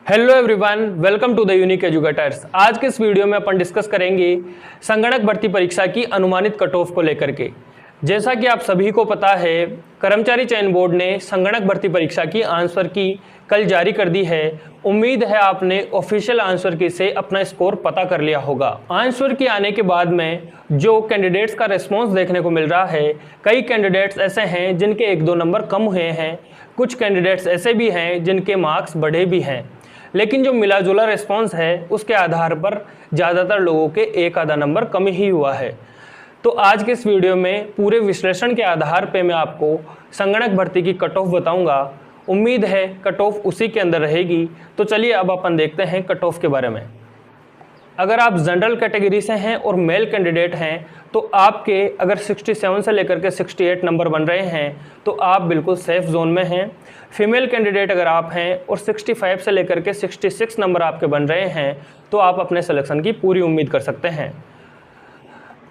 Hello everyone, welcome to the unique educators. आज के इस वीडियो में अपन डिस्कस करेंगे संगणक भर्ती परीक्षा की अनुमानित कट ऑफ को लेकर के। जैसा कि आप सभी को पता है, कर्मचारी चयन बोर्ड ने संगणक भर्ती परीक्षा की आंसर की कल जारी कर दी है। उम्मीद है आपने ऑफिशियल आंसर की से अपना स्कोर पता कर लिया होगा। आंसर की आने के बाद में जो कैंडिडेट्स का रिस्पॉन्स देखने को मिल रहा है, कई कैंडिडेट्स ऐसे हैं जिनके 1-2 नंबर कम हुए हैं, कुछ कैंडिडेट्स ऐसे भी हैं जिनके मार्क्स बढ़े भी हैं। लेकिन जो मिला जुला रिस्पॉन्स है उसके आधार पर ज़्यादातर लोगों के 1-आधा नंबर कम ही हुआ है। तो आज के इस वीडियो में पूरे विश्लेषण के आधार पे मैं आपको संगणक भर्ती की कट ऑफ बताऊंगा। उम्मीद है कट ऑफ उसी के अंदर रहेगी। तो चलिए अब अपन देखते हैं कट ऑफ के बारे में। अगर आप जनरल कैटेगरी से हैं और मेल कैंडिडेट हैं तो आपके अगर 67 से लेकर के 68 नंबर बन रहे हैं तो आप बिल्कुल सेफ जोन में हैं। फीमेल कैंडिडेट अगर आप हैं और 65 से लेकर के 66 नंबर आपके बन रहे हैं तो आप अपने सिलेक्शन की पूरी उम्मीद कर सकते हैं।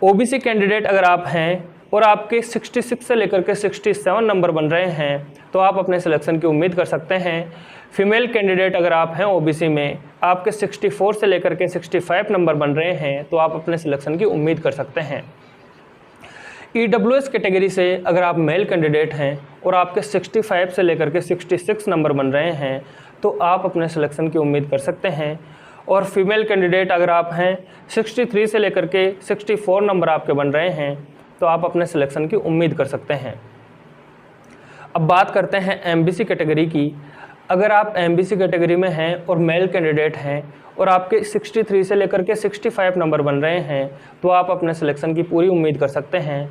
ओबीसी कैंडिडेट अगर आप हैं और आपके 66 से लेकर के 67 नंबर बन रहे हैं तो आप अपने सिलेक्शन की उम्मीद कर सकते हैं। फीमेल कैंडिडेट अगर आप हैं ओबीसी में, आपके 64 से लेकर के 65 नंबर बन रहे हैं तो आप अपने सिलेक्शन की उम्मीद कर सकते हैं। ईडब्ल्यूएस कैटेगरी से अगर आप मेल कैंडिडेट हैं और आपके 65 से लेकर के 66 नंबर बन रहे हैं तो आप अपने सिलेक्शन की उम्मीद कर सकते हैं। और फीमेल कैंडिडेट अगर आप हैं 63 से लेकर के 64 नंबर आपके बन रहे हैं तो आप अपने सिलेक्शन की उम्मीद कर सकते हैं। अब बात करते हैं एमबीसी कैटेगरी की। अगर आप एमबीसी कैटेगरी में हैं और मेल कैंडिडेट हैं और आपके 63 से लेकर के 65 नंबर बन रहे हैं तो आप अपने सिलेक्शन की पूरी उम्मीद कर सकते हैं।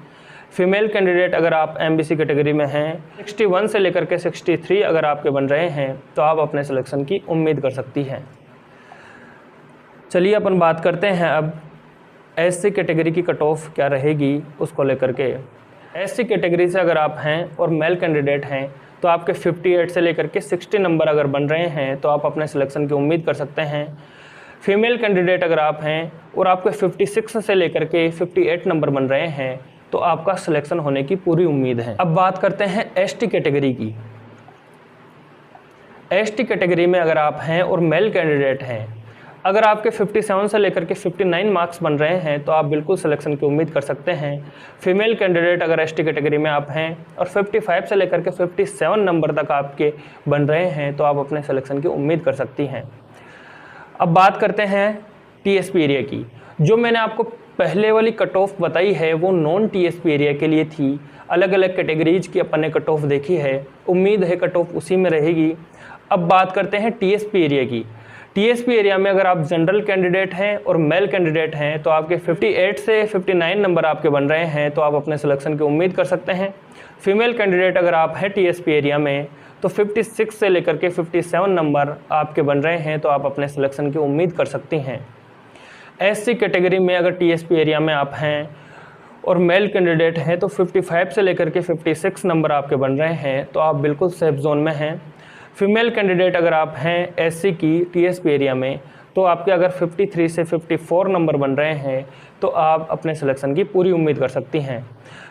फीमेल कैंडिडेट अगर आप एमबीसी कैटेगरी में हैं, 61 से लेकर के 63 अगर आपके बन रहे हैं तो आप अपने सिलेक्शन की उम्मीद कर सकती हैं। चलिए अपन बात करते हैं अब एससी कैटेगरी की कट ऑफ क्या रहेगी उसको लेकर के। एससी कैटेगरी से अगर आप हैं और मेल कैंडिडेट हैं तो आपके 58 से लेकर के 60 नंबर अगर बन रहे हैं तो आप अपने सिलेक्शन की उम्मीद कर सकते हैं। फीमेल कैंडिडेट अगर आप हैं और आपके 56 से लेकर के 58 नंबर बन रहे हैं तो आपका सिलेक्शन होने की पूरी उम्मीद है। अब बात करते हैं एसटी कैटेगरी की। एसटी कैटेगरी में अगर आप हैं और मेल कैंडिडेट हैं, अगर आपके 57 से लेकर के 59 मार्क्स बन रहे हैं तो आप बिल्कुल सिलेक्शन की उम्मीद कर सकते हैं। फीमेल कैंडिडेट अगर एसटी कैटेगरी में आप हैं और 55 से लेकर के 57 नंबर तक आपके बन रहे हैं तो आप अपने सिलेक्शन की उम्मीद कर सकती हैं। अब बात करते हैं टीएसपी एरिया की। जो मैंने आपको पहले वाली कट ऑफ बताई है वो नॉन टीएसपी एरिया के लिए थी। अलग अलग कैटेगरीज की अपन ने कट ऑफ देखी है, उम्मीद है कट ऑफ उसी में रहेगी। अब बात करते हैं टीएसपी एरिया की। टीएसपी एरिया में अगर आप जनरल कैंडिडेट हैं और मेल कैंडिडेट हैं तो आपके 58 से 59 नंबर आपके बन रहे हैं तो आप अपने सिलेक्शन की उम्मीद कर सकते हैं। फीमेल कैंडिडेट अगर आप हैं टीएसपी एरिया में तो 56 से लेकर के 57 नंबर आपके बन रहे हैं तो आप अपने सिलेक्शन की उम्मीद कर सकती हैं। एससी कैटेगरी में अगर टीएसपी एरिया में आप हैं और मेल कैंडिडेट हैं तो 55 से लेकर के 56 नंबर आपके बन रहे हैं तो आप बिल्कुल सेफ जोन में हैं। फीमेल कैंडिडेट अगर आप हैं एससी की टीएसपी एरिया में तो आपके अगर 53 से 54 नंबर बन रहे हैं तो आप अपने सिलेक्शन की पूरी उम्मीद कर सकती हैं।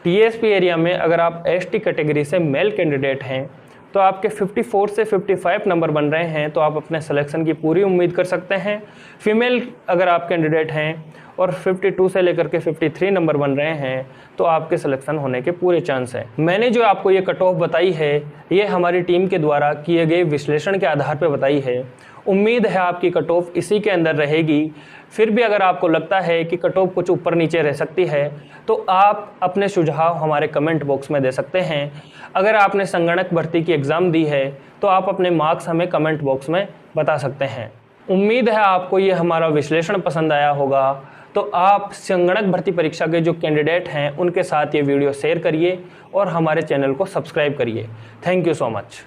टीएसपी एरिया में अगर आप एसटी कैटेगरी से मेल कैंडिडेट हैं तो आपके 54 से 55 नंबर बन रहे हैं तो आप अपने सिलेक्शन की पूरी उम्मीद कर सकते हैं। फीमेल अगर आप कैंडिडेट हैं और 52 से लेकर के 53 नंबर बन रहे हैं तो आपके सिलेक्शन होने के पूरे चांस हैं। मैंने जो आपको ये कट ऑफ बताई है ये हमारी टीम के द्वारा किए गए विश्लेषण के आधार पर बताई है। उम्मीद है आपकी कट ऑफ इसी के अंदर रहेगी। फिर भी अगर आपको लगता है कि कट ऑफ कुछ ऊपर नीचे रह सकती है तो आप अपने सुझाव हमारे कमेंट बॉक्स में दे सकते हैं। अगर आपने संगणक भर्ती की एग्ज़ाम दी है तो आप अपने मार्क्स हमें कमेंट बॉक्स में बता सकते हैं। उम्मीद है आपको ये हमारा विश्लेषण पसंद आया होगा। तो आप संगणक भर्ती परीक्षा के जो कैंडिडेट हैं उनके साथ ये वीडियो शेयर करिए और हमारे चैनल को सब्सक्राइब करिए। Thank you so much.